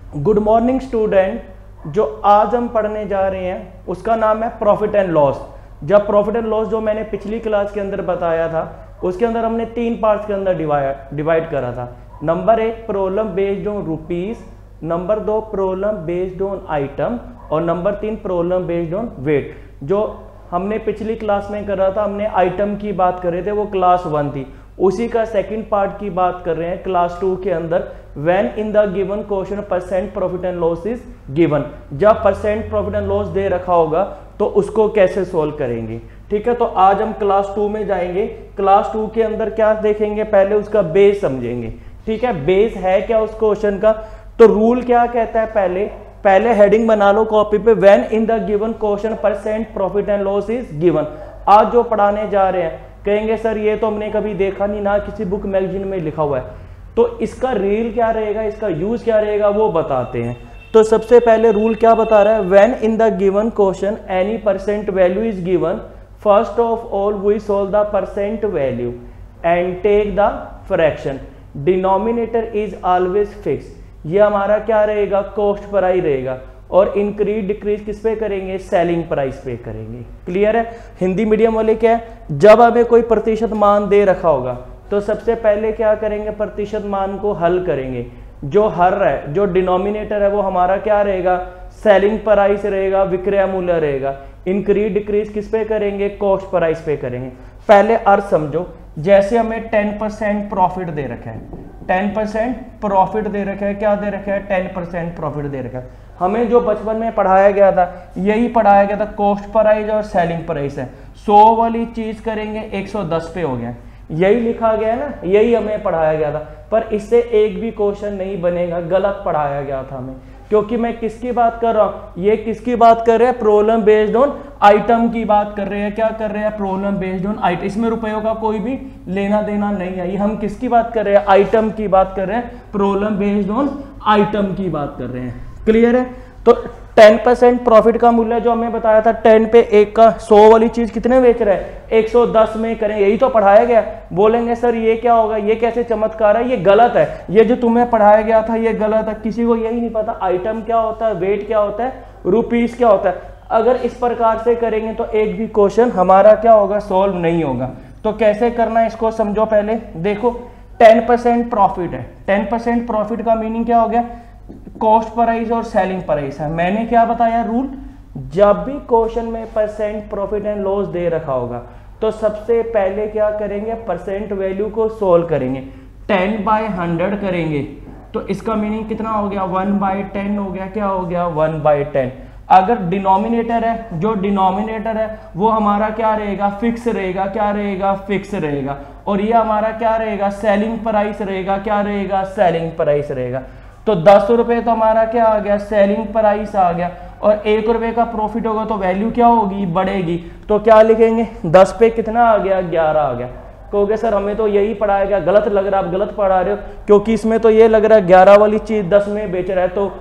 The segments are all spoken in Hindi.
गुड मॉर्निंग स्टूडेंट, जो आज हम पढ़ने जा रहे हैं उसका नाम है प्रॉफिट एंड लॉस। जब प्रॉफिट एंड लॉस जो मैंने पिछली क्लास के अंदर बताया था उसके अंदर हमने 3 पार्ट्स के अंदर डिवाइड करा था। Number 1 problem based on rupees, number 2 problem based on item और number 3 problem based on weight. जो हमने पिछली क्लास में करा था, हमने आइटम की बात कर रहे थे, वो क्लास 1 थी। उसी का सेकंड पार्ट की बात कर रहे हैं क्लास 2 के अंदर। When in the given question percent profit and loss is given, जब परसेंट प्रॉफिट एंड लॉस दे रखा होगा तो उसको कैसे सोल्व करेंगे। ठीक है, तो आज हम क्लास 2 में जाएंगे। क्लास 2 के अंदर क्या देखेंगे, पहले उसका बेस समझेंगे। ठीक है, बेस है क्या उस क्वेश्चन का, तो रूल क्या कहता है, पहले हेडिंग बना लो कॉपी पे, when in the given question percent profit and loss is given. आज जो पढ़ाने जा रहे हैं कहेंगे सर ये तो हमने कभी देखा नहीं, ना किसी बुक मैगजीन में लिखा हुआ है, तो इसका रील क्या रहेगा, इसका यूज क्या रहेगा वो बताते हैं। तो सबसे पहले रूल क्या बता रहा है, when in the given question any percent value is given, first of all we solve the percent value and take the fraction, denominator is always fix. ये हमारा क्या रहेगा, कॉस्ट प्राइस रहेगा, और इंक्रीज डिक्रीज किस पे करेंगे, सेलिंग प्राइस पे करेंगे। क्लियर है। हिंदी मीडियम वाले क्या है, जब हमें कोई प्रतिशत मान दे रखा होगा तो सबसे पहले क्या करेंगे, प्रतिशत मान को हल करेंगे। जो हर है, जो डिनोमिनेटर है वो हमारा क्या रहेगा, सेलिंग प्राइस रहेगा, विक्रय मूल्य रहेगा। इंक्रीज डिक्रीज किस पे करेंगे, कॉस्ट प्राइस पे करेंगे। पहले अर्थ समझो, जैसे हमें 10% प्रॉफिट दे रखा है, 10% प्रॉफिट दे रखा है, क्या दे रखा है, 10% प्रॉफिट दे रखा है। हमें जो बचपन में पढ़ाया गया था यही पढ़ाया गया था, कॉस्ट प्राइस और सेलिंग प्राइस है। 100 वाली चीज करेंगे 110 पे हो गया, यही लिखा गया है ना, यही हमें पढ़ाया गया था। पर इससे एक भी क्वेश्चन नहीं बनेगा, गलत पढ़ाया गया था हमें। क्योंकि मैं किसकी बात कर रहा हूं, ये किसकी बात कर रहे हैं, प्रॉब्लम बेस्ड ऑन आइटम की बात कर रहे हैं। क्या कर रहे हैं, प्रॉब्लम बेस्ड ऑन आइटम। इसमें रुपयों का कोई भी लेना देना नहीं है। ये हम किसकी बात कर रहे हैं, आइटम की बात कर रहे हैं, प्रॉब्लम बेस्ड ऑन आइटम की बात कर रहे हैं। क्लियर है। तो 10% प्रॉफिट का मूल्य जो हमें बताया था, 10 पे 1 का 100 वाली चीज कितने बेच रहे हैं, 110 में करें, यही तो पढ़ाया गया। बोलेंगे सर ये क्या होगा, ये कैसे चमत्कार है, ये गलत है, ये जो तुम्हें पढ़ाया गया था ये गलत है। किसी को यही नहीं पता आइटम क्या होता है, वेट क्या होता है, रुपीस क्या होता है। अगर इस प्रकार से करेंगे तो एक भी क्वेश्चन हमारा क्या होगा, सोल्व नहीं होगा। तो कैसे करना है इसको समझो। पहले देखो 10% प्रॉफिट है, 10% प्रॉफिट का मीनिंग क्या हो गया, कॉस्ट प्राइस और सेलिंग प्राइस है। मैंने क्या बताया रूल, जब भी क्वेश्चन में परसेंट प्रॉफिट एंड लॉस दे रखा होगा तो सबसे पहले क्या करेंगे, परसेंट वैल्यू को सोल्व करेंगे। 10/100 करेंगे तो इसका मीनिंग कितना हो गया, 1/10 हो गया। क्या हो गया, 1/10। अगर डिनोमिनेटर है, जो डिनोमिनेटर है वो हमारा क्या रहेगा, फिक्स रहेगा। क्या रहेगा, फिक्स रहेगा। और ये हमारा क्या रहेगा, सेलिंग प्राइस रहेगा। क्या रहेगा, सेलिंग प्राइस रहेगा। तो 10 रुपए तो हमारा क्या आ गया, सेलिंग प्राइस आ गया। और 1 रुपए का प्रॉफिट होगा तो वैल्यू क्या होगी, बढ़ेगी। तो क्या लिखेंगे, 10 पे कितना आ गया, 11 आ गया। कहोगे सर हमें तो यही पढ़ाया गया, गलत लग रहा है, आप गलत पढ़ा रहे हो, क्योंकि इसमें तो ये लग रहा है 11 वाली चीज 10 में बेच रहा है तो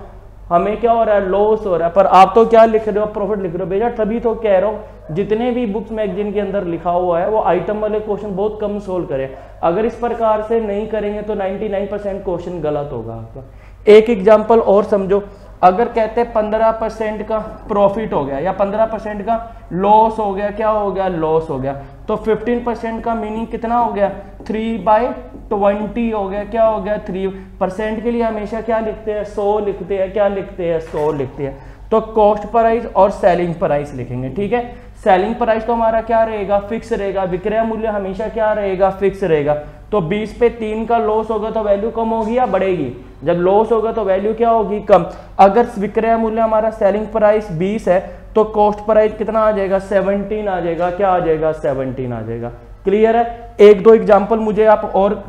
हमें क्या हो रहा है, लॉस हो रहा है। पर आप तो क्या लिख रहे हो, प्रॉफिट लिख रहे हो। बेटा तभी तो कह रहा हूँ जितने भी बुक्स मैगजीन के अंदर लिखा हुआ है वो आइटम वाले क्वेश्चन बहुत कम सोल्व करें। अगर इस प्रकार से नहीं करेंगे तो 99% क्वेश्चन गलत होगा आपका। एक एग्जाम्पल और समझो, अगर कहते हैं 15% का प्रॉफिट हो गया या 15% का लॉस हो गया, क्या हो गया, लॉस हो गया, तो 15% का मीनिंग कितना हो गया, 3/20 हो गया। क्या हो गया, 3% के लिए हमेशा क्या लिखते हैं, 100 लिखते हैं। क्या लिखते हैं, 100 लिखते हैं। तो कॉस्ट प्राइस और सेलिंग प्राइस लिखेंगे। ठीक है, सेलिंग प्राइस तो हमारा क्या रहेगा, फिक्स रहेगा। विक्रय मूल्य हमेशा क्या रहेगा, फिक्स रहेगा। तो 20 पे 3 का लॉस होगा तो वैल्यू कम होगी या बढ़ेगी, जब लॉस होगा तो वैल्यू क्या होगी, कम। अगर विक्रय मूल्य हमारा सेलिंग प्राइस 20 है तो कॉस्ट प्राइस कितना आ जाएगा, 17 आ जाएगा। क्या आ जाएगा, 17 आ जाएगा। क्लियर है। 1-2 एग्जाम्पल मुझे आप और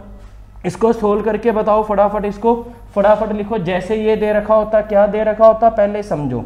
इसको सोल्व करके बताओ फटाफट, इसको फटाफट लिखो। जैसे ये दे रखा होता, क्या दे रखा होता, पहले समझो।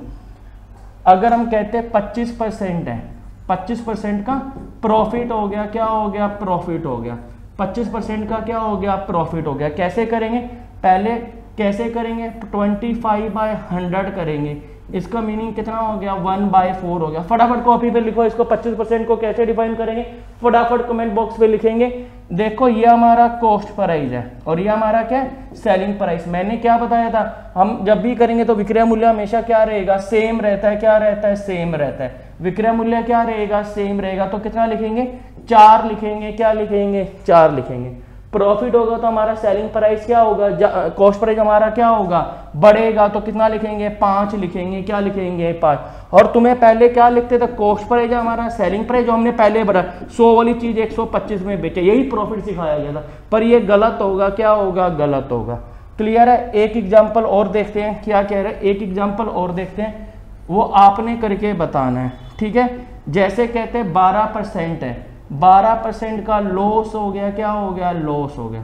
अगर हम कहते हैं 25% है, 25% का प्रॉफिट हो गया। क्या हो गया, प्रॉफिट हो गया। 25% का क्या हो गया, प्रॉफिट हो गया। कैसे करेंगे, पहले कैसे करेंगे, 25/100 करेंगे। इसका मीनिंग कितना हो गया, 1/4 हो गया। फटाफट कॉपी पे लिखो इसको, 25% को कैसे डिफाइन करेंगे, फटाफट कमेंट बॉक्स पे लिखेंगे। देखो ये हमारा कॉस्ट प्राइस है और ये हमारा क्या है, सेलिंग प्राइस। मैंने क्या बताया था, हम जब भी करेंगे तो विक्रय मूल्य हमेशा क्या रहेगा, सेम रहता है। क्या रहता है, सेम रहता है। विक्रय मूल्य क्या रहेगा, सेम रहेगा। तो कितना लिखेंगे, 4 लिखेंगे। क्या लिखेंगे, 4 लिखेंगे। प्रॉफिट होगा तो हमारा सेलिंग प्राइस क्या होगा, कॉस्ट प्राइस हमारा क्या होगा, बढ़ेगा। तो कितना लिखेंगे, 5 लिखेंगे। क्या लिखेंगे, 5। और तुम्हें पहले क्या लिखते थे, कॉस्ट प्राइस हमारा सेलिंग प्राइस जो हमने पहले बढ़ा 100 वाली चीज 125 में बेचे, यही प्रॉफिट सिखाया गया था। पर ये गलत होगा। क्या होगा, गलत होगा। क्लियर है। एक एग्जाम्पल और देखते हैं, क्या कह रहे हैं, एक एग्जाम्पल और देखते हैं, वो आपने करके बताना है। ठीक है। जैसे कहते हैं 12% है, 12% का लॉस हो गया। क्या हो गया, लॉस हो गया।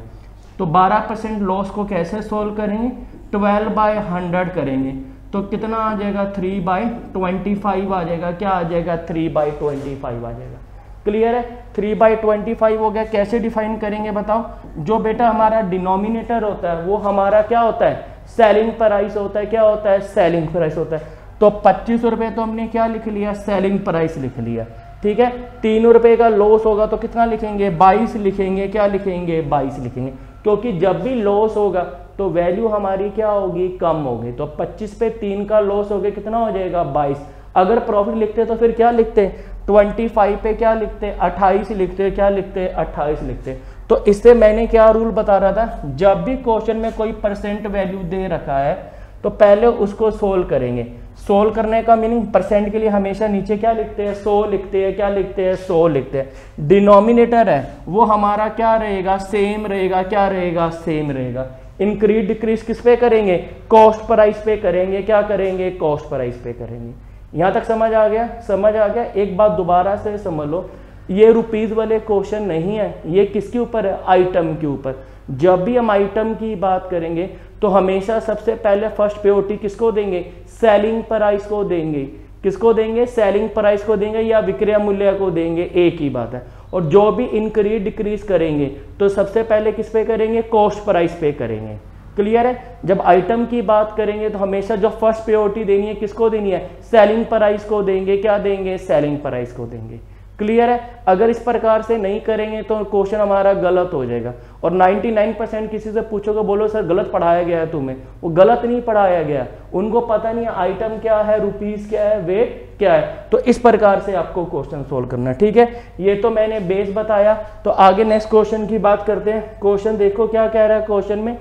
तो 12% लॉस को कैसे सोल्व करेंगे, 12/100 करेंगे। तो कितना आ जाएगा, 3/25 आ जाएगा। क्या आ जाएगा, 3/25 आ जाएगा। क्लियर है। 3/25 हो गया। कैसे डिफाइन करेंगे बताओ। जो बेटा हमारा डिनोमिनेटर होता है वो हमारा क्या होता है, सेलिंग प्राइस होता है। क्या होता है, सेलिंग प्राइस होता है। तो 25 रुपये तो हमने क्या लिख लिया, सेलिंग प्राइस लिख लिया। ठीक है। 3 रुपये का लॉस होगा तो कितना लिखेंगे, 22 लिखेंगे। क्या लिखेंगे, 22 लिखेंगे। क्योंकि जब भी लॉस होगा तो वैल्यू हमारी क्या होगी, कम होगी। तो 25 पे 3 का लॉस हो गया, कितना हो जाएगा, 22। अगर प्रॉफिट लिखते तो फिर क्या लिखते, 25 पे क्या लिखते, 28 लिखते। क्या लिखते, 28 लिखते। तो इससे मैंने क्या रूल बता रहा था, जब भी क्वेश्चन में कोई परसेंट वैल्यू दे रखा है तो पहले उसको सोल्व करेंगे। सोल्व करने का मीनिंग, परसेंट के लिए हमेशा नीचे क्या लिखते हैं, 100 लिखते हैं। क्या लिखते हैं, 100 लिखते हैं। डिनोमिनेटर है वो हमारा क्या रहेगा, सेम रहेगा। क्या रहेगा, सेम रहेगा। इंक्रीज डिक्रीज किस पे करेंगे, कॉस्ट प्राइस पे करेंगे। क्या करेंगे, कॉस्ट प्राइस पे करेंगे। यहां तक समझ आ गया, समझ आ गया। एक बात दोबारा से समझ लो, ये रुपीज वाले क्वेश्चन नहीं है, ये किसके ऊपर है, आइटम के ऊपर। जब भी हम आइटम की बात करेंगे तो हमेशा सबसे पहले फर्स्ट प्रायोरिटी किसको देंगे, सेलिंग प्राइस को देंगे। किसको देंगे, सेलिंग प्राइस को देंगे या विक्रय मूल्य को देंगे, एक ही बात है। और जो भी इंक्रीज डिक्रीज करेंगे तो सबसे पहले किस पे करेंगे, कॉस्ट प्राइस पे करेंगे। क्लियर है। जब आइटम की बात करेंगे तो हमेशा जो फर्स्ट प्रायोरिटी देनी है किसको देनी है, सेलिंग प्राइस को देंगे। क्या देंगे, सेलिंग प्राइस को देंगे। क्लियर है। अगर इस प्रकार से नहीं करेंगे तो क्वेश्चन हमारा गलत हो जाएगा। और 99% किसी से पूछोगे, बोलो सर गलत पढ़ाया गया है तुम्हें, वो गलत नहीं पढ़ाया गया, उनको पता नहीं है आइटम क्या है, रुपीस क्या है, वेट क्या है। तो इस प्रकार से आपको क्वेश्चन सोल्व करना है। ठीक है। ये तो मैंने बेस बताया। तो आगे नेक्स्ट क्वेश्चन की बात करते हैं। क्वेश्चन देखो क्या कह रहा है क्वेश्चन में,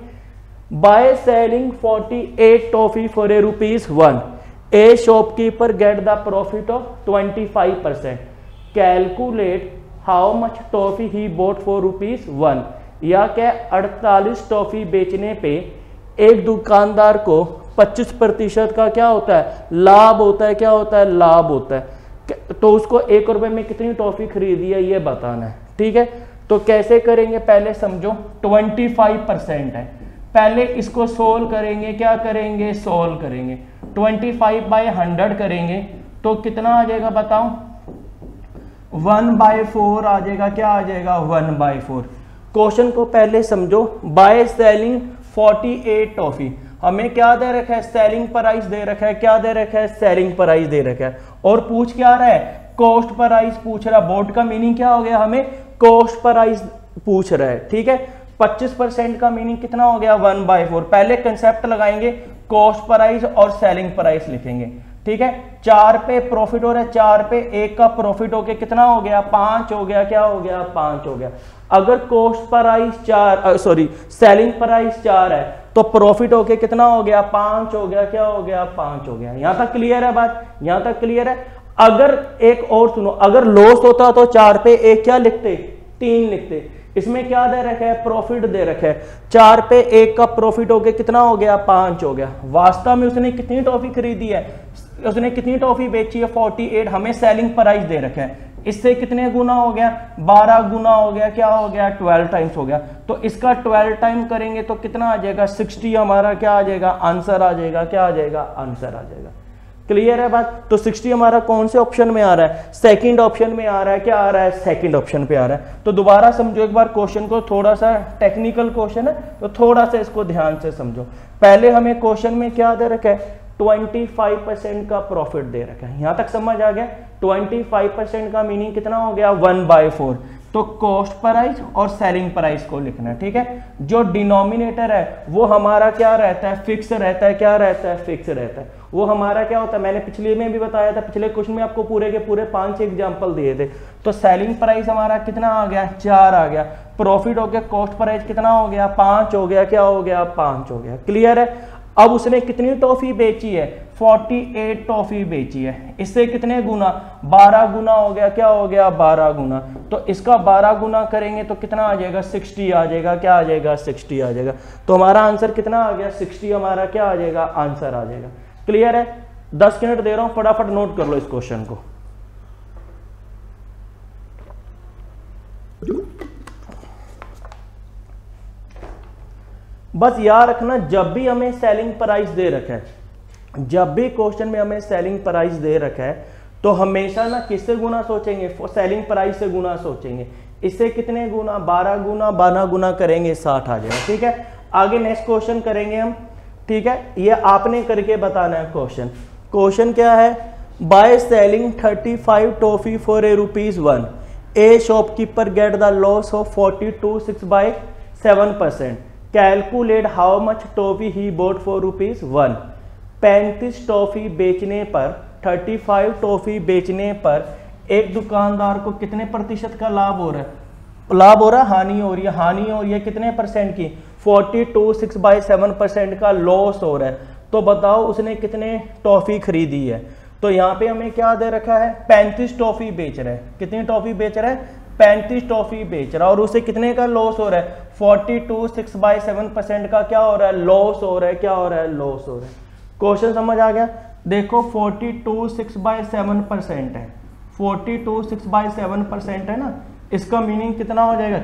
by selling 48 toffee for a ₹1, a shopkeeper get the profit of 25%। Calculate how much toffee he boat for ₹1। या क्या 48 टॉफी बेचने पे एक दुकानदार को 25% का क्या होता है, लाभ होता है। क्या होता है, लाभ होता है। तो उसको ₹1 में कितनी टॉफी खरीदी है ये बताना है। ठीक है। तो कैसे करेंगे, पहले समझो 25% है, पहले इसको सोल्व करेंगे। क्या करेंगे, सोल्व करेंगे। 25/100 करेंगे तो कितना आ जाएगा बताओ, 1/4 आ जाएगा। क्या आ जाएगा, 1/4। क्वेश्चन को पहले समझो। बाय सेलिंग 48 टॉफी, हमें क्या दे रखा है, सेलिंग प्राइस दे रखा है। क्या दे रखा है, सेलिंग प्राइस दे रखा है। और पूछ क्या रहा है, कॉस्ट प्राइस पूछ रहा है। बोर्ड का मीनिंग क्या हो गया, हमें कॉस्ट प्राइस पूछ रहा है। ठीक है। 25% का मीनिंग कितना हो गया, 1/4। पहले कंसेप्ट लगाएंगे, कॉस्ट प्राइस और सेलिंग प्राइस लिखेंगे। ठीक है। 4 पे प्रॉफिट हो रहा है, 4 पे 1 का प्रॉफिट हो गया, कितना हो गया, 5 हो गया। क्या हो गया, 5 हो गया। अगर कॉस्ट प्राइस 4 सेलिंग प्राइस 4 है तो प्रॉफिट हो गया, कितना हो गया, 5 हो गया। क्या हो गया, 5 हो गया। यहां तक क्लियर है बात, यहां तक क्लियर है। अगर एक और सुनो, अगर लॉस होता तो 4 पे 1 क्या लिखते, 3 लिखते। इसमें क्या दे रखा है, प्रॉफिट दे रखा है। 4 पे 1 का प्रॉफिट हो गया, कितना हो गया, 5 हो गया। वास्तव में उसने कितनी टॉफी खरीदी है, उसने कितनी टॉफी बेची है, 48। हमें सेलिंग प्राइस दे रखा है। इससे कितने गुना हो गया, 12 गुना हो गया। क्या हो गया, 12 टाइम्स हो गया। तो इसका 12 टाइम करेंगे तो कितना आ जाएगा, 60 हमारा क्या आ जाएगा, आंसर आ जाएगा। क्या आ जाएगा, आंसर आ जाएगा। क्लियर है बात। तो 60 हमारा कौन से ऑप्शन में आ रहा है, सेकंड ऑप्शन में आ रहा है। क्या आ रहा है, सेकंड ऑप्शन पे आ रहा है। तो दोबारा समझो एक बार क्वेश्चन को, थोड़ा सा टेक्निकल क्वेश्चन है तो थोड़ा सा इसको ध्यान से समझो। पहले हमें क्वेश्चन में क्या दे रखा है, 25% का प्रॉफिट दे रखा है। यहां तक समझ आ गया। 25% का मीनिंग कितना हो गया, 1/4। तो कॉस्ट प्राइस और सेलिंग प्राइस को लिखना है, ठीक है। जो डिनोमिनेटर है वो हमारा क्या रहता है, फिक्स रहता है, क्या रहता है, फिक्स रहता है। वो हमारा क्या होता है, मैंने पिछले में भी बताया था, पिछले क्वेश्चन में आपको पूरे के पूरे 5 एग्जांपल दिए थे। तो सेलिंग प्राइस हमारा कितना आ गया, 4 आ गया। प्रॉफिट हो गया, कॉस्ट प्राइस कितना हो गया, 5 हो गया, क्या हो गया, 5 हो गया। क्लियर है। अब उसने कितनी टॉफी बेची है, 48 टॉफी बेची है। इससे कितने गुना, 12 गुना हो गया, क्या हो गया, 12 गुना। तो इसका 12 गुना करेंगे तो कितना आ जाएगा, 60 आ जाएगा, क्या आ जाएगा, 60 आ जाएगा। तो हमारा आंसर कितना आ गया, 60 हमारा क्या आ जाएगा, आंसर आ जाएगा। क्लियर है। 10 मिनट दे रहा हूं, फटाफट नोट कर लो इस क्वेश्चन को। बस याद रखना, जब भी हमें सेलिंग प्राइस दे रखा है, जब भी क्वेश्चन में हमें सेलिंग प्राइस दे रखा है, तो हमेशा ना किससे गुना सोचेंगे, सेलिंग प्राइस से गुना सोचेंगे। इससे कितने गुना, 12 गुना, 12 गुना करेंगे 60 आ जाएगा, ठीक है। आगे नेक्स्ट क्वेश्चन करेंगे हम, ठीक है। ये आपने करके बताना है क्वेश्चन। क्वेश्चन क्या है, by selling 35 toffee for ₹1, a shopkeeper get the loss of 42.6/7%। Calculate how much toffee he boat for ₹1। 35 toffee बेचने पर, 35 टॉफी बेचने पर एक दुकानदार को कितने प्रतिशत का लाभ हो रहा है, लाभ हो रहा है, हानि हो रही है, हानि हो रही है कितने परसेंट की, 42.6/7% का लॉस हो रहा है। तो बताओ उसने कितने टॉफी खरीदी है। तो यहाँ पे हमें क्या दे रखा है, 35 टॉफी बेच रहा है। कितनी टॉफी बेच रहा है, 35 टॉफी बेच रहा है। और उसे कितने का लॉस हो रहा है, 42.6/7% का क्या हो रहा है, लॉस हो रहा है, क्या हो रहा है, लॉस हो रहा है। क्वेश्चन समझ आ गया। देखो 42.6/7% है, 42.6/7% है ना। इसका मीनिंग कितना हो जाएगा,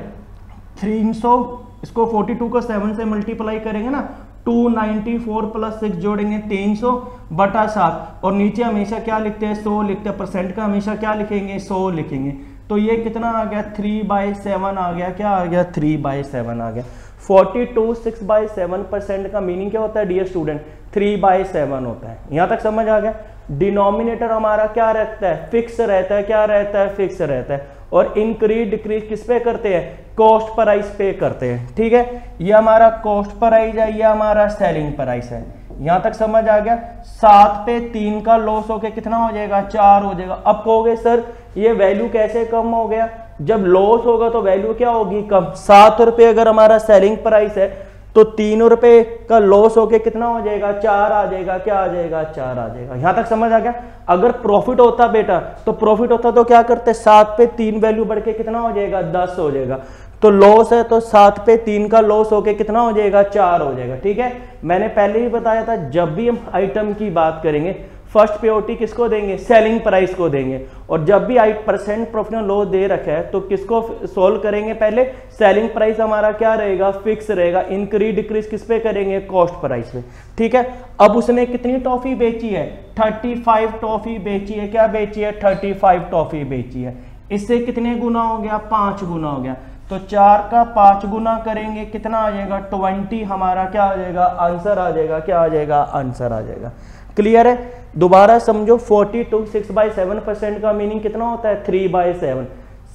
300, इसको 42 को 7 से मल्टीप्लाई करेंगे ना, 294 + 6 जोड़ेंगे 300/7। और नीचे हमेशा क्या लिखते हैं, 100 लिखते हैं। परसेंट का हमेशा क्या लिखेंगे, 100 लिखेंगे। तो ये कितना आ गया, 3/7 आ गया, क्या आ गया, 3/7 आ गया। 42.6/7% का मीनिंग क्या होता है डियर स्टूडेंट, 3/7 होता है। यहां तक समझ आ गया। डिनोमिनेटर हमारा क्या रहता है, फिक्स रहता है, क्या रहता है, फिक्स रहता है। और इंक्रीज डिक्रीज किस पे करते हैं, कॉस्ट प्राइस पे करते हैं, ठीक है। ये हमारा कॉस्ट प्राइस है, ये हमारा सेलिंग प्राइस है। यहां तक समझ आ गया। 7 पे 3 का लॉस होके कितना हो जाएगा, 4 हो जाएगा। अब कहोगे सर ये वैल्यू कैसे कम हो गया, जब लॉस होगा तो वैल्यू क्या होगी, कम। 7 रुपए अगर हमारा सेलिंग प्राइस है तो 3 रुपए का लॉस होके कितना हो जाएगा, 4 आ जाएगा, क्या आ जाएगा, 4 आ जाएगा। यहां तक समझ आ गया। अगर प्रॉफिट होता बेटा, तो प्रॉफिट होता तो क्या करते, 7 पे 3 वैल्यू बढ़ के कितना हो जाएगा, 10 हो जाएगा। तो लॉस है तो 7 पे 3 का लॉस होके कितना हो जाएगा, 4 हो जाएगा, ठीक है। मैंने पहले ही बताया था, जब भी हम आइटम की बात करेंगे फर्स्ट प्रायोरिटी किसको देंगे, सेलिंग प्राइस को देंगे। और जब भी 8% प्रॉफिट एंड लॉस दे रखा है तो किसको सोल्व करेंगे, पहले सेलिंग प्राइस हमारा क्या रहेगा, फिक्स रहेगा। इंक्रीज डिक्रीज किस पे करेंगे, कॉस्ट प्राइस पे, ठीक है। अब उसने कितनी टॉफी बेची है, 35 टॉफी बेची है, क्या बेची है, 35 टॉफी बेची है। इससे कितने गुना हो गया, 5 गुना हो गया। तो 4 का 5 गुना करेंगे कितना आ जाएगा, 20 हमारा क्या आ जाएगा, आंसर आ जाएगा, क्या आ जाएगा, आंसर आ जाएगा। क्लियर है। दोबारा समझो, 42.6/7% का मीनिंग कितना होता है, 3/7।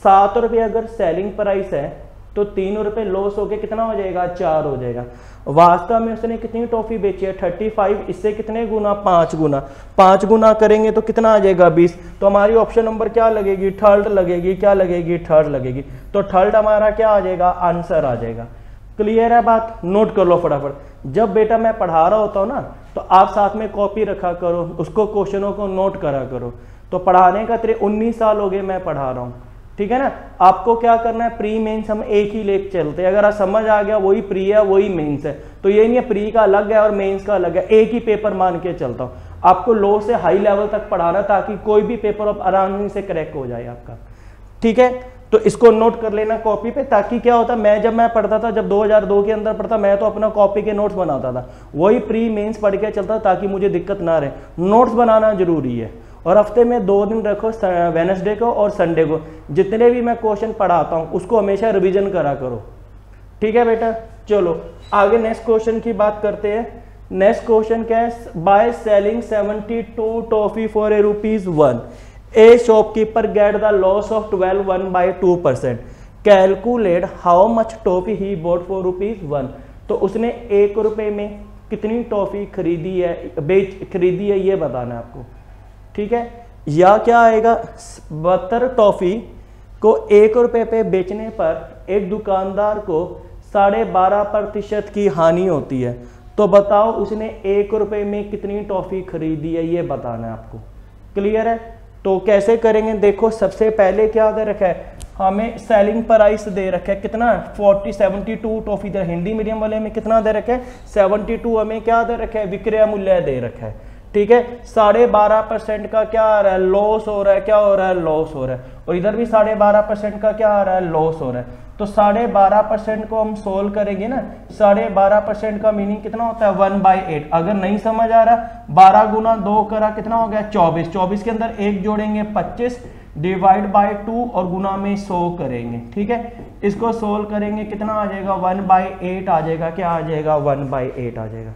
7 रुपये अगर सेलिंग प्राइस है तो 3 रुपये लॉस होके कितना हो जाएगा, 4 हो जाएगा। वास्तव में उसने कितनी टॉफी बेची है, 35। इससे कितने गुना, 5 गुना। 5 गुना करेंगे तो कितना आ जाएगा, 20। तो हमारी ऑप्शन नंबर क्या लगेगी, थर्ड लगेगी, क्या लगेगी, थर्ड लगेगी। तो थर्ड हमारा क्या आ जाएगा, आंसर आ जाएगा। क्लियर है बात, नोट कर लो फटाफट। जब बेटा मैं पढ़ा रहा होता हूँ ना, तो आप साथ में कॉपी रखा करो, उसको क्वेश्चनों को नोट करा करो। तो पढ़ाने का तेरे 19 साल हो गए मैं पढ़ा रहा हूँ, ठीक है ना। आपको क्या करना है, प्री मेंस हम एक ही लेके चलते हैं। अगर आप समझ आ गया वही प्री है वही मेंस है, तो ये नहीं है प्री का अलग है और मेंस का अलग है, एक ही पेपर मान के चलता हूँ। आपको लो से हाई लेवल तक पढ़ाना ताकि कोई भी पेपर आप आराम से क्रैक हो जाए आपका, ठीक है। तो इसको नोट कर लेना कॉपी पे, ताकि क्या होता, जब मैं पढ़ता था, जब 2002 के अंदर पढ़ता, मैं तो अपना कॉपी के नोट्स बनाता था, वही प्री मेंस पढ़ के चलता ताकि मुझे दिक्कत ना रहे। नोट्स बनाना जरूरी है। और हफ्ते में 2 दिन रखो, वेडनेसडे को और संडे को। जितने भी मैं क्वेश्चन पढ़ाता हूँ उसको हमेशा रिविजन करा करो, ठीक है बेटा। चलो आगे नेक्स्ट क्वेश्चन की बात करते हैं। नेक्स्ट क्वेश्चन क्या है, by selling 72 toffee for ₹1, a shopkeeper get the loss of 12 1/2%। Calculate how much toffee he bought for ₹1। तो उसने 1 रुपये में कितनी टॉफी खरीदी है ये बताना है आपको, ठीक है। या क्या आएगा, 72 टॉफी को 1 रुपये पे बेचने पर एक दुकानदार को 12.5% की हानि होती है। तो बताओ उसने 1 रुपये में कितनी टॉफी खरीदी है, ये बताना है आपको। क्लियर है। तो कैसे करेंगे, देखो सबसे पहले क्या दे रखा है, हमें सेलिंग प्राइस दे रखा है कितना, 72 टॉफी दे, हिंदी मीडियम वाले में कितना दे रखा है 72, हमें क्या दे रखा है विक्रय मूल्य दे रखा है, ठीक है। 12.5% का क्या आ रहा है, लॉस हो रहा है, क्या हो रहा है, लॉस हो रहा है। और इधर भी 12.5% का क्या आ रहा है, लॉस हो रहा है। तो 12.5% को हम सोल्व करेंगे ना, 12.5% का मीनिंग कितना होता है 1/8। अगर नहीं समझ आ रहा, 12 गुना 2 करा कितना हो गया 24, 24 के अंदर 1 जोड़ेंगे 25 डिवाइड बाय 2 और गुना में 100 करेंगे, ठीक है। इसको सोल्व करेंगे कितना आ जाएगा 1/8 आ जाएगा, क्या आ जाएगा 1/8 आ जाएगा,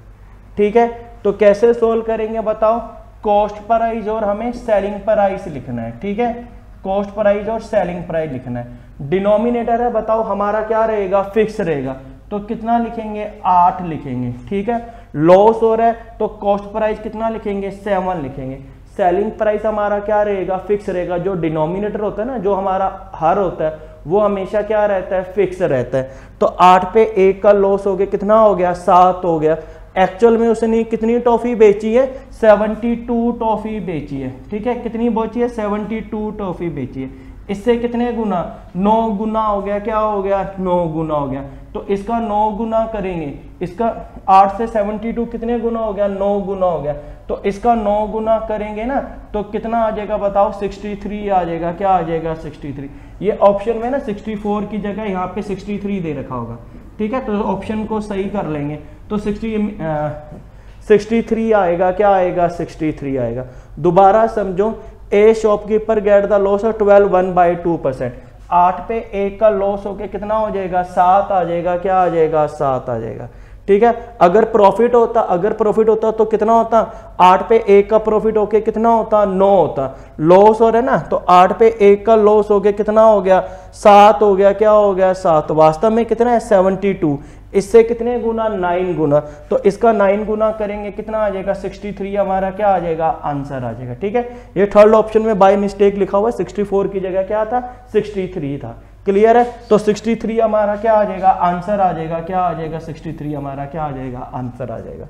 ठीक है। तो कैसे सोल्व करेंगे बताओ, कॉस्ट प्राइस और हमें सेलिंग प्राइस लिखना है, ठीक है। कॉस्ट प्राइस और सेलिंग प्राइस लिखना है। डिनोमिनेटर है बताओ हमारा क्या रहेगा, फिक्स रहेगा। तो कितना लिखेंगे 8 लिखेंगे, ठीक है। लॉस हो रहा है तो कॉस्ट प्राइस कितना लिखेंगे 7 लिखेंगे। सेलिंग प्राइस हमारा क्या रहेगा, फिक्स रहेगा। जो डिनोमिनेटर होता है ना, जो हमारा हर होता है वो हमेशा क्या रहता है, फिक्स रहता है। तो 8 पे 1 का लॉस हो गया, कितना हो गया 7 हो गया। एक्चुअल में उसने कितनी टॉफी बेची है, 72 टॉफी बेची है, ठीक है। कितनी बेची है 72 टॉफी बेची है। इससे कितने गुना, 9 गुना हो गया, क्या हो गया 9 गुना हो गया। तो इसका 9 गुना करेंगे, इसका 8 से 72 कितने गुना हो गया 9 गुना हो गया। तो इसका 9 गुना करेंगे ना तो कितना आ जाएगा बताओ 63 आ जाएगा, क्या आ जाएगा 63। ये ऑप्शन में ना 64 की जगह यहाँ पे 63 दे रखा होगा, ठीक है। तो ऑप्शन को सही कर लेंगे तो 63 आएगा, क्या आएगा 63 आएगा। दोबारा समझो, ए shopkeeper get the loss of 12 1/2%। 8 पे 1 का लॉस होके कितना हो जाएगा 7 आ जाएगा, क्या आ जाएगा 7 आ जाएगा, ठीक है। अगर प्रॉफिट होता तो कितना होता, 8 पे 1 का प्रॉफिट होके कितना होता 9 होता। लॉस हो रहा है ना, तो 8 पे 1 का लॉस होके कितना हो गया 7 हो गया, क्या हो गया 7। वास्तव में कितना है 72। इससे कितने गुना 9 गुना। तो इसका 9 गुना करेंगे कितना आ जाएगा 63 हमारा क्या आ जाएगा आंसर आ जाएगा, ठीक है। ये थर्ड ऑप्शन में बाय मिस्टेक लिखा हुआ है, 64 की जगह क्या था 63 था। क्लियर है। तो 63 हमारा क्या आ जाएगा आंसर आ जाएगा, क्या आ जाएगा 63 हमारा क्या आ जाएगा आंसर आ जाएगा।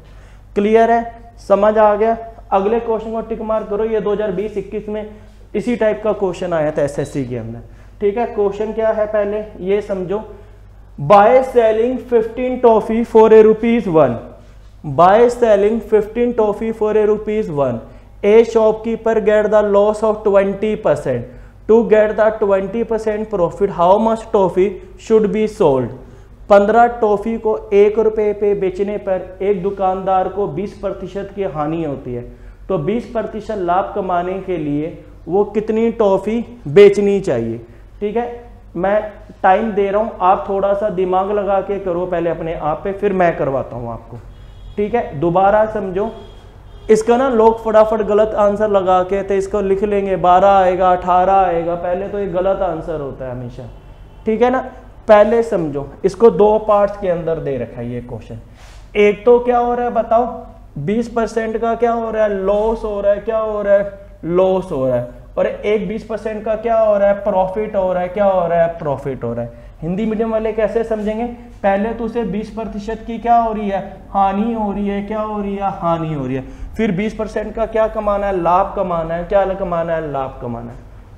क्लियर है, समझ आ गया। अगले क्वेश्चन को टिक मार्क करो। ये 2020-21 में इसी टाइप का क्वेश्चन आया था एसएससी के अंदर, ठीक है। क्वेश्चन क्या है पहले ये समझो, by selling 15 toffee for ₹1, by selling 15 toffee for ₹1, a shopkeeper get the loss of 20%। To get the 20% profit how much toffee should be sold. 15 toffee को 1 रुपये पे बेचने पर एक दुकानदार को 20% की हानि होती है। तो 20% लाभ कमाने के लिए वो कितनी टॉफी बेचनी चाहिए, ठीक है। मैं टाइम दे रहा हूं, आप थोड़ा सा दिमाग लगा के करो पहले अपने आप पे, फिर मैं करवाता हूं आपको, ठीक है। दोबारा समझो, इसका ना लोग फटाफट गलत आंसर लगा के तो इसको लिख लेंगे 12 आएगा 18 आएगा। पहले तो ये गलत आंसर होता है हमेशा, ठीक है ना। पहले समझो, इसको 2 पार्ट्स के अंदर दे रखा है ये क्वेश्चन। एक तो क्या हो रहा है बताओ, 20% का क्या हो रहा है लॉस हो रहा है, क्या हो रहा है लॉस हो रहा है। और एक 20% का क्या हो रहा है प्रॉफिट हो रहा है, क्या हो रहा है प्रॉफिट हो रहा है। हिंदी मीडियम वाले कैसे समझेंगे, पहले तो उसे 20% की क्या हो रही है हानि हो रही है, क्या हो रही है हानि हो रही है। फिर 20% का क्या कमाना है लाभ कमाना है, क्या कमाना है लाभ कमाना है,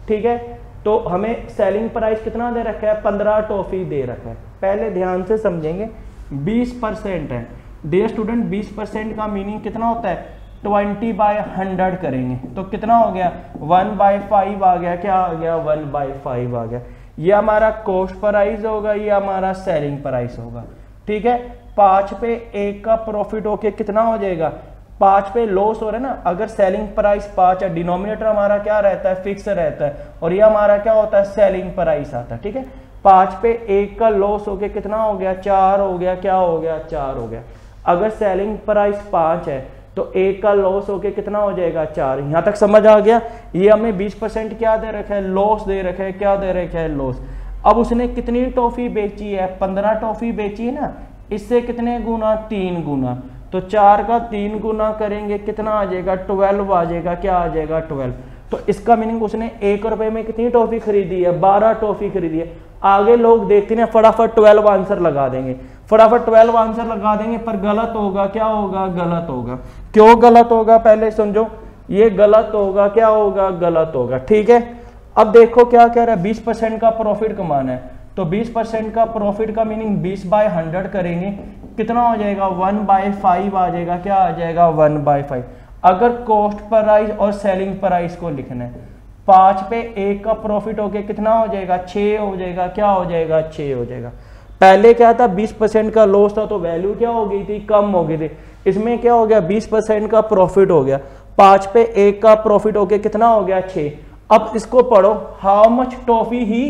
ठीक है। तो हमें सेलिंग प्राइस कितना दे रखा है 15 टॉफी दे रखा है। पहले ध्यान से समझेंगे, 20% है डियर स्टूडेंट, 20% का मीनिंग कितना होता है 20/100 करेंगे तो कितना हो गया 1/5 आ गया, क्या आ गया 1/5 आ गया। ये हमारा कॉस्ट प्राइस होगा, ये हमारा सेलिंग प्राइस होगा, ठीक है। 5 पे 1 का प्रॉफिट होके कितना हो जाएगा, 5 पे लॉस हो रहा है ना। अगर सेलिंग प्राइस 5 है, डिनोमिनेटर हमारा क्या रहता है फिक्स रहता है, और ये हमारा क्या होता है सेलिंग प्राइस आता है, ठीक है। 5 पे 1 का लॉस होके कितना हो गया 4 हो गया, क्या हो गया 4 हो गया। अगर सेलिंग प्राइस 5 है तो 1 का लॉस होके कितना हो जाएगा 4। यहां तक समझ आ गया। ये हमें 20% क्या दे रखा है लॉस दे रखा है, क्या दे रखा है लॉस। अब उसने कितनी टॉफी बेची है, 15 टॉफी बेची है ना, इससे कितने गुना, 3 गुना। तो 4 का 3 गुना करेंगे कितना आ जाएगा, 12 आ जाएगा, क्या आ जाएगा 12। तो इसका मीनिंग उसने 1 रुपए में कितनी टॉफी खरीदी है, 12 टॉफी खरीदी है। आगे लोग देखते हैं फटाफट 12 आंसर लगा देंगे, फटाफट 12 आंसर लगा देंगे, पर गलत होगा, क्या होगा, गलत होगा। क्यों गलत होगा, पहले समझो, ये गलत होगा, क्या होगा, गलत होगा। ठीक है, अब देखो क्या कह रहा है, 20% का प्रॉफिट कमाना है। तो 20% का प्रॉफिट का मीनिंग 20/100 करेंगे, कितना हो जाएगा, 1/5 आ जाएगा, क्या आ जाएगा, 1/5। अगर कॉस्ट प्राइस और सेलिंग प्राइस को लिखना है, 5 पे 1 का प्रॉफिट हो गया, कितना हो जाएगा, 6 हो जाएगा, क्या हो जाएगा, 6 हो जाएगा। पहले क्या था, 20% का लॉस था तो वैल्यू क्या हो गई थी, कम हो गई थी। इसमें क्या हो गया, 20% का प्रॉफिट हो गया, 5 पे 1 का प्रॉफिट हो गया, कितना हो गया, 6। अब इसको पढ़ो, how much toffee he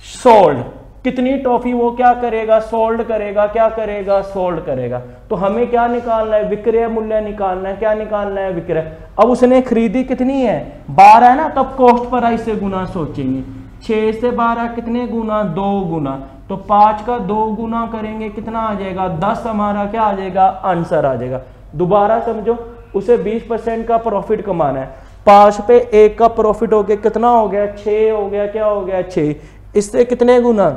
sold, कितनी टॉफी वो क्या करेगा, सोल्ड करेगा, क्या करेगा, सोल्ड करेगा। तो हमें क्या निकालना है, विक्रय मूल्य निकालना है, क्या निकालना है, विक्रय। अब उसने खरीदी कितनी है, 12 है ना, तब कॉस्ट प्राइस से गुना सोचेंगे, 6 से 12 कितने गुना, 2 गुना। तो 5 का 2 गुना करेंगे, कितना आ जाएगा, 10 हमारा क्या आ जाएगा, आंसर आ जाएगा। दोबारा समझो, उसे 20% का प्रॉफिट कमाना है, 5 पे 1 का प्रॉफिट हो गया, कितना हो गया, 6 हो गया, क्या हो गया, 6। इससे कितने गुना,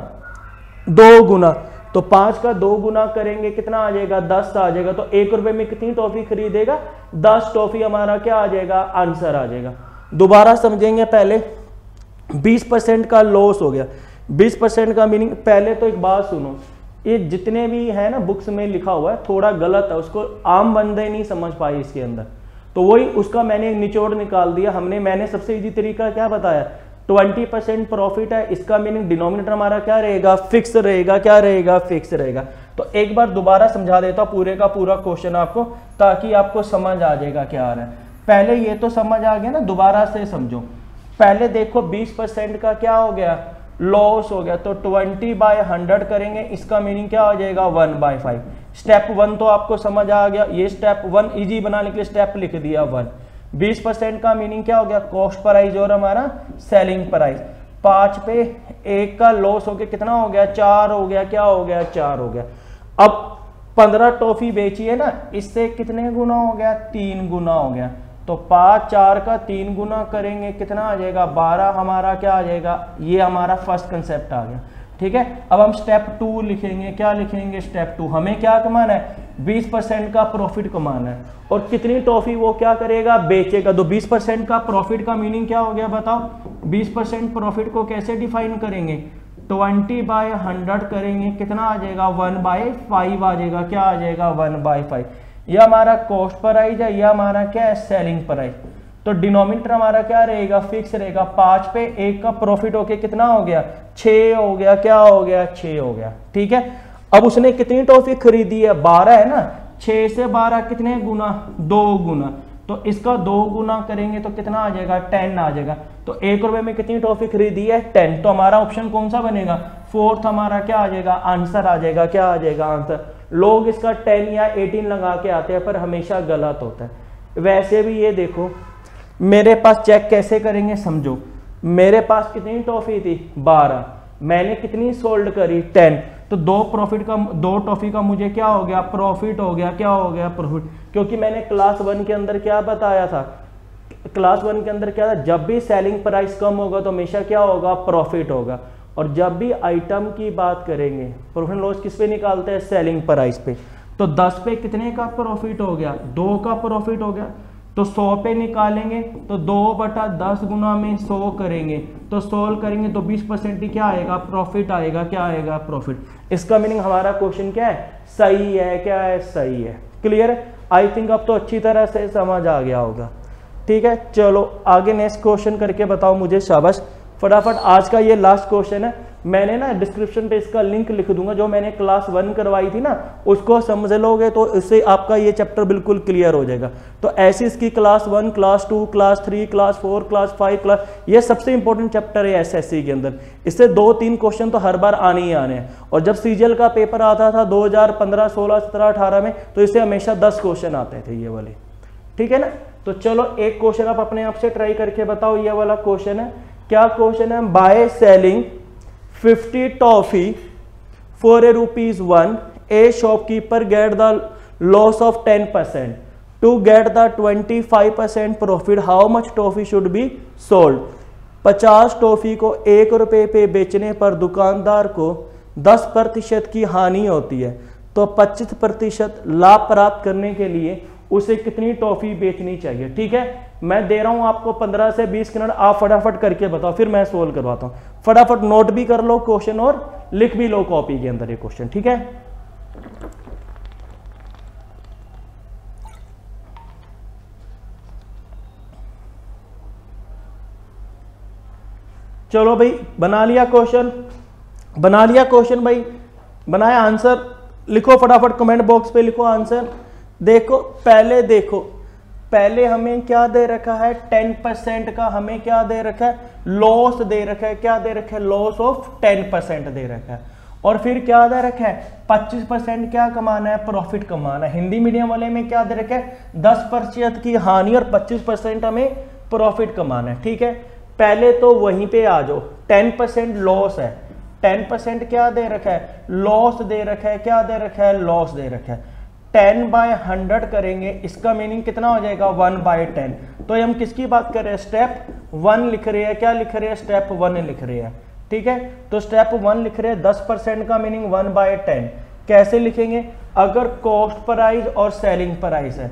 2 गुना। तो 5 का 2 गुना करेंगे, कितना आ जाएगा, 10 आ जाएगा। तो 1 रुपए में कितनी टॉफी खरीदेगा, 10 टॉफी हमारा क्या आ जाएगा, आंसर आ जाएगा। दोबारा समझेंगे, पहले 20% का लॉस हो गया। 20% का मीनिंग, पहले तो एक बात सुनो, ये जितने भी है ना बुक्स में लिखा हुआ है थोड़ा गलत है, उसको आम बंदे नहीं समझ पाए इसके अंदर, तो वही उसका मैंने निचोड़ निकाल दिया। मैंने सबसे इजी तरीका क्या बताया, 20% प्रॉफिट है, इसका मीनिंग डिनोमिनेटर हमारा क्या रहेगा, फिक्स रहेगा, क्या रहेगा, फिक्स रहेगा। तो एक बार दोबारा समझा देता हूं पूरे का पूरा क्वेश्चन आपको, ताकि आपको समझ आ जाएगा क्या आ रहा है। पहले ये तो समझ आ गया ना, दोबारा से समझो। पहले देखो 20% का क्या हो गया, लॉस हो गया, तो 20/100 करेंगे, इसका मीनिंग क्या हो जाएगा, 1/5। स्टेप 1 तो आपको समझ आ गया, ये स्टेप 1 इजी बनाने के लिए स्टेप लिख दिया 1। 20% का मीनिंग क्या हो गया, कॉस्ट प्राइस और हमारा सेलिंग प्राइस। 5 पे 1 का लॉस हो गया, कितना हो गया, 4 हो गया, क्या हो गया, 4 हो गया। अब 15 टॉफी बेची है ना, इससे कितने गुना हो गया, 3 गुना हो गया। तो 5 4 का 3 गुना करेंगे, कितना आ जाएगा, 12 हमारा क्या आ जाएगा। ये हमारा फर्स्ट कंसेप्ट आ गया। ठीक है, अब हम स्टेप 2 लिखेंगे, क्या लिखेंगे, स्टेप 2। हमें क्या कमाना है, 20% का प्रॉफिट कमाना है, और कितनी टॉफी वो क्या करेगा, बेचेगा। तो 20% का प्रॉफिट का मीनिंग क्या हो गया, बताओ। 20% प्रॉफिट को कैसे डिफाइन करेंगे, 20/100 करेंगे, कितना आ जाएगा, 1/5 आ जाएगा, क्या आ जाएगा, 1/5। यह हमारा कॉस्ट प्राइस है, यह हमारा क्या है, सेलिंग प्राइस। तो डिनोमिनेटर हमारा क्या रहेगा, फिक्स रहेगा। 5 पे 1 का प्रॉफिट होके कितना हो गया, 6 हो गया, क्या हो गया, 6 हो गया। ठीक है, अब उसने कितनी टॉफी खरीदी है, 12 है ना, 6 से 12 कितने गुना, 2 गुना। तो इसका 2 गुना करेंगे तो कितना आ जाएगा, 10 आ जाएगा। तो 1 रुपए में कितनी टॉफी खरीदी है, 10। तो हमारा ऑप्शन कौन सा बनेगा, 4th हमारा क्या आ जाएगा, आंसर आ जाएगा, क्या आ जाएगा, आंसर। लोग इसका 10 या 18 लगा के आते हैं, पर हमेशा गलत होता है। वैसे भी ये देखो, मेरे पास चेक कैसे करेंगे, समझो। मेरे पास कितनी टॉफी थी, 12, मैंने कितनी सोल्ड करी, 10। तो 2 टॉफी का मुझे क्या हो गया, प्रॉफिट हो गया, क्या हो गया, प्रॉफिट। क्योंकि मैंने क्लास 1 के अंदर क्या बताया था, क्लास 1 के अंदर क्या था, जब भी सेलिंग प्राइस कम होगा तो हमेशा क्या होगा, प्रॉफिट होगा। और जब भी आइटम की बात करेंगे, प्रॉफिट लॉस किस पे निकालते हैं, सेलिंग प्राइस पे। तो 10 पे कितने का प्रॉफिट हो गया, 2 का प्रॉफिट हो गया। तो 100 पे निकालेंगे तो 2/10 गुना में 100 करेंगे, तो सोल्व करेंगे तो 20% ही क्या आएगा, प्रॉफिट आएगा, क्या आएगा, प्रॉफिट। इसका मीनिंग हमारा क्वेश्चन क्या है, सही है, क्या है, सही है। क्लियर है, आई थिंक अब तो अच्छी तरह से समझ आ गया होगा। ठीक है, चलो आगे नेक्स्ट क्वेश्चन करके बताओ मुझे, शाबाश। फटाफट, आज का ये लास्ट क्वेश्चन है। मैंने ना डिस्क्रिप्शन पे इसका लिंक लिख दूंगा, जो मैंने क्लास 1 करवाई थी ना, उसको समझ लोगे तो इससे आपका ये चैप्टर बिल्कुल क्लियर हो जाएगा। तो ऐसी इसकी class 1, class 2, class 3, class 4, class 5, ये सबसे इंपॉर्टेंट चैप्टर है एसएससी के अंदर। इससे 2-3 क्वेश्चन तो हर बार आने ही आने हैं। और जब सीजीएल का पेपर आता था 2015, 16, 17, 18 में, तो इससे हमेशा 10 क्वेश्चन आते थे ये वाले। ठीक है ना, तो चलो एक क्वेश्चन आप अपने आप से ट्राई करके बताओ। ये वाला क्वेश्चन है, क्या क्वेश्चन है, by selling 50 toffee for ₹1, a shopkeeper get the loss of 10%. To get the 25% profit how much toffee should be sold. 50 toffee को ₹1 पे बेचने पर दुकानदार को 10% की हानि होती है, तो 25% लाभ प्राप्त करने के लिए उसे कितनी टॉफी बेचनी चाहिए. ठीक है, मैं दे रहा हूं आपको 15 से 20 मिनट, आप फटाफट करके बताओ, फिर मैं सोल्व करवाता हूं. फटाफट नोट भी कर लो क्वेश्चन और लिख भी लो कॉपी के अंदर ये क्वेश्चन. ठीक है, चलो भाई बना लिया क्वेश्चन, बना लिया क्वेश्चन भाई, बनाया आंसर, लिखो फटाफट कमेंट बॉक्स पे लिखो आंसर. देखो पहले हमें क्या दे रखा है, 10% का हमें क्या दे रखा है, लॉस दे रखा है. क्या दे रखा है, लॉस ऑफ 10% दे रखा है. और फिर क्या दे रखा है, 25% क्या कमाना है, प्रॉफिट कमाना है. हिंदी मीडियम वाले में क्या दे रखा है, 10% की हानि और 25% हमें प्रॉफिट कमाना है. ठीक है, पहले तो वहीं पे आ जाओ. 10% लॉस है, 10% क्या दे रखा है, लॉस दे रखा है. क्या दे रखा है, लॉस दे रखा है. 10/100 करेंगे, इसका मीनिंग कितना हो जाएगा, 1/10. तो हम किसकी बात कर रहे हैं, स्टेप 1 लिख रहे हैं. क्या लिख रहे हैं, स्टेप 1 लिख रहे हैं. ठीक है, तो स्टेप 1 लिख रहे हैं, 10% का मीनिंग 1/10. कैसे लिखेंगे, अगर कॉस्ट प्राइस और सेलिंग प्राइस है,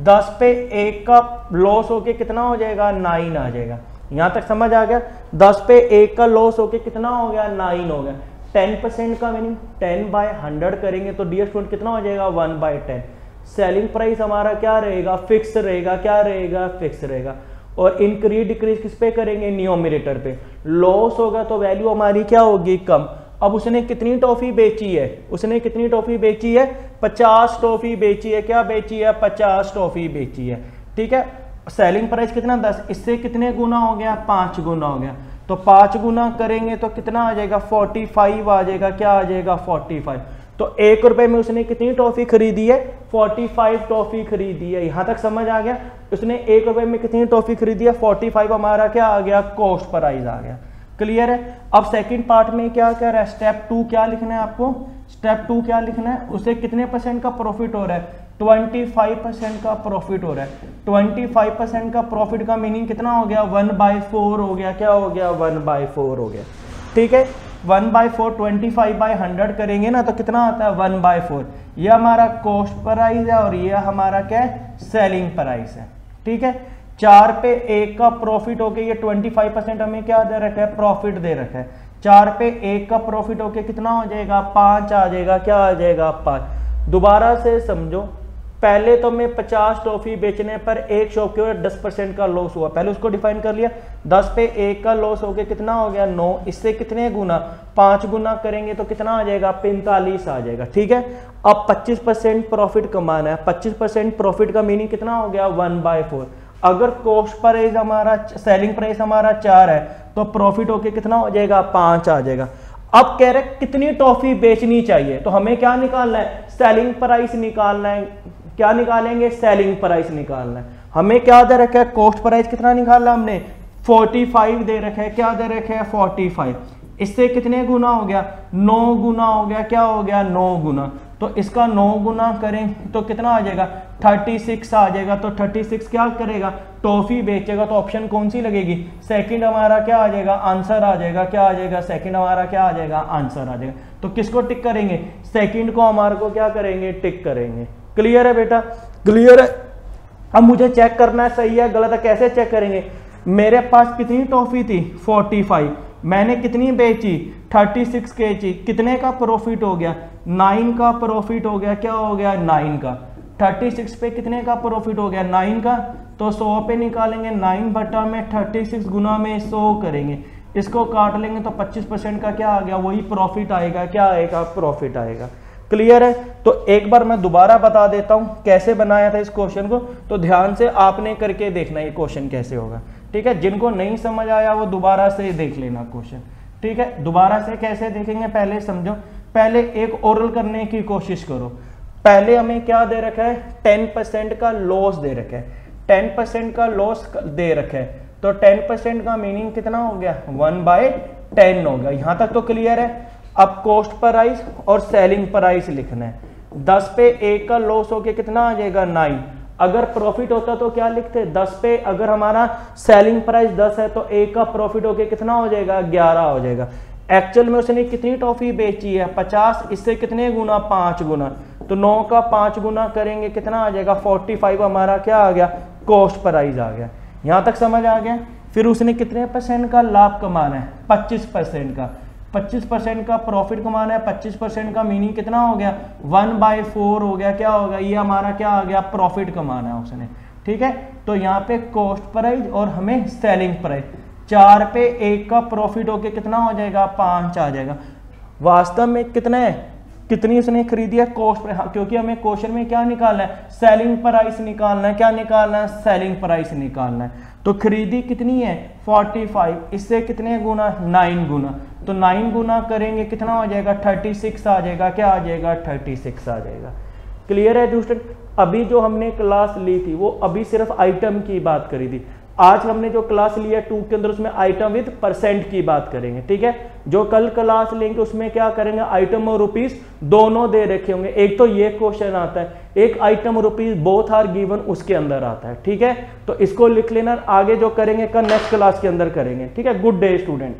10 पे 1 का लॉस होके कितना हो जाएगा, 9 आ जाएगा. यहां तक समझ आ गया. 10 पे 1 का लॉस होके कितना हो गया, 9 हो गया. 10% का मीनिंग 10/100 करेंगे तो डियर स्टूडेंट कितना हो जाएगा, 1/10. सेलिंग प्राइस हमारा क्या रहेगा, फिक्स रहेगा. क्या रहेगा, फिक्स रहेगा. और इंक्रीज डिक्रीज किस पे करेंगे, न्यूमरेटर पे. लॉस होगा तो वैल्यू हमारी क्या होगी, कम. अब उसने कितनी टॉफी बेची है, उसने कितनी टॉफी बेची है, 50 टॉफी बेची है. क्या बेची है, 50 टॉफी बेची है. ठीक है, सेलिंग प्राइस कितना 10, इससे कितने गुना हो गया, 5 गुना हो गया. तो 5 गुना करेंगे तो कितना आ जाएगा, 45 आ जाएगा. क्या आ जाएगा, 45. तो ₹1 में उसने कितनी टॉफी खरीदी है, 45 टॉफी खरीदी है. यहां तक समझ आ गया. उसने ₹1 में कितनी टॉफी खरीदी है, 45. हमारा क्या आ गया, कॉस्ट प्राइस आ गया. क्लियर है. अब सेकंड पार्ट में क्या कर रहा है, स्टेप 2 क्या लिखना है आपको, स्टेप 2 क्या लिखना है, उसे कितने % का प्रॉफिट हो रहा है, 25% का प्रॉफिट हो रहा है. 25% का प्रॉफिट का मीनिंग कितना हो गया, 1/4 हो गया. क्या हो गया, 1/4 हो गया. ठीक है, 1/4 25/100 करेंगे ना तो कितना आता है, 1/4. यह हमारा कॉस्ट प्राइस है और यह हमारा क्या है, सेलिंग प्राइस है. ठीक है, 4 पे 1 का प्रॉफिट होके ये 25% हमें क्या दे रखा है, प्रॉफिट दे रखा है. 4 पे 1 का प्रॉफिट होके कितना हो जाएगा, 5 आ जाएगा. क्या आ जाएगा, 5. दोबारा से समझो, पहले तो मैं 50 टॉफी बेचने पर एक शॉप के ऊपर 10% का लॉस हुआ. पहले उसको डिफाइन कर लिया. 10 पे 1 का लॉस हो गया, कितना हो गया, 9. इससे कितने गुना, 5 गुना करेंगे तो कितना आ जाएगा, 45 आ जाएगा. ठीक है, अब 25% प्रॉफिट कमाना है. 25% प्रॉफिट का मीनिंग कितना हो गया, 1/4. अगर कॉस्ट प्राइस हमारा, सेलिंग प्राइस हमारा 4 है तो प्रॉफिट होके कितना हो जाएगा, 5 आ जाएगा. अब कह रहे कितनी टॉफी बेचनी चाहिए, तो हमें क्या निकालना है, सेलिंग प्राइस निकालना है. क्या निकालेंगे, सेलिंग प्राइस निकालना है. हमें क्या दे रखा है, कॉस्ट प्राइस कितना निकालना हमने, 45 दे रखा है. क्या दे रखा है, 45. इससे कितने गुना हो गया, 9 गुना हो गया. क्या हो गया, 9 गुना. तो इसका 9 गुना करें तो कितना आ जाएगा, 36 आ जाएगा. तो 36 क्या करेगा, टॉफी बेचेगा. तो ऑप्शन कौन सी लगेगी, सेकंड हमारा क्या आ जाएगा, आंसर आ जाएगा. क्या आ जाएगा, सेकंड हमारा क्या आ जाएगा, आंसर आ जाएगा. तो किसको टिक करेंगे, सेकंड को हमारे को क्या करेंगे, टिक करेंगे. क्लियर है बेटा, क्लियर है. अब मुझे चेक करना है सही है गलत है. कैसे चेक करेंगे, मेरे पास कितनी टॉफी थी, 45. मैंने कितनी बेची, 36 kg. कितने का प्रॉफिट हो गया, 9 का प्रॉफिट हो गया. क्या हो गया, 9 का. 36 पे कितने का प्रॉफिट हो गया, 9 का. तो 100 पे निकालेंगे, 9 बटा में 36 गुना में 100 करेंगे. इसको काट लेंगे तो 25% का क्या आ गया, वही प्रॉफिट आएगा. क्या आएगा, प्रॉफिट आएगा. क्लियर है. तो एक बार मैं दोबारा बता देता हूं कैसे बनाया था इस क्वेश्चन को. तो ध्यान से आपने करके देखना ये क्वेश्चन कैसे होगा. ठीक है, जिनको नहीं समझ आया वो दोबारा से देख लेना क्वेश्चन. ठीक है, दोबारा से कैसे देखेंगे, पहले समझो. पहले एक ओरल करने की कोशिश करो. पहले हमें क्या दे रखा है, 10% का लॉस दे रखा है. 10% का लॉस दे रखा है. तो 10% का मीनिंग कितना हो गया 1/10 हो गया। यहां तक तो क्लियर है। अब कॉस्ट प्राइस और सेलिंग प्राइस लिखना है। 10 पे 1 का लॉस हो गया कितना आ जाएगा 9। अगर प्रॉफिट होता तो क्या लिखते 10 पे, अगर हमारा सेलिंग प्राइस 10 है तो 1 का प्रॉफिट हो गया कितना हो जाएगा 11 हो जाएगा। एक्चुअल में उसने कितनी टॉफी बेची है 50, इससे कितने गुना 5 गुना, तो 9 का 5 गुना करेंगे कितना आ जाएगा 45 हमारा क्या आ गया कॉस्ट प्राइस आ गया। यहां तक समझ आ गया। फिर उसने कितने % का लाभ कमाना है 25% का, 25% का प्रॉफिट कमाना है। 25% का मीनिंग कितना हो गया 1/4 हो गया, क्या होगा ये हमारा क्या आ गया प्रॉफिट कमाना है उसने। ठीक है, तो यहाँ पे कॉस्ट प्राइस और हमें सेलिंग प्राइस, 4 पे 1 का प्रॉफिट होके कितना हो जाएगा 5 आ जाएगा। वास्तव में कितना है, कितनी उसने खरीदी है कॉस्ट प्राइस, क्योंकि हमें क्वेश्चन में क्या निकालना है सेलिंग प्राइस निकालना है। क्या निकालना है सेलिंग प्राइस निकालना है। तो खरीदी कितनी है 45, इससे कितने गुना 9 गुना, तो 9 गुना करेंगे कितना हो जाएगा 36 आ जाएगा, क्या आ जाएगा 36 आ जाएगा। क्लियर है स्टूडेंट। अभी जो हमने क्लास ली थी वो अभी सिर्फ आइटम की बात करी थी। आज हमने जो क्लास लिया 2 के अंदर उसमें आइटम विद % की बात करेंगे। ठीक है, जो कल क्लास लेंगे उसमें क्या करेंगे आइटम और रुपीस दोनों दे रखे होंगे। एक तो ये क्वेश्चन आता है, एक item rupees both are given उसके अंदर आता है। ठीक है, तो इसको लिख लेना, आगे जो करेंगे कल नेक्स्ट क्लास के अंदर करेंगे। ठीक है, गुड डे स्टूडेंट।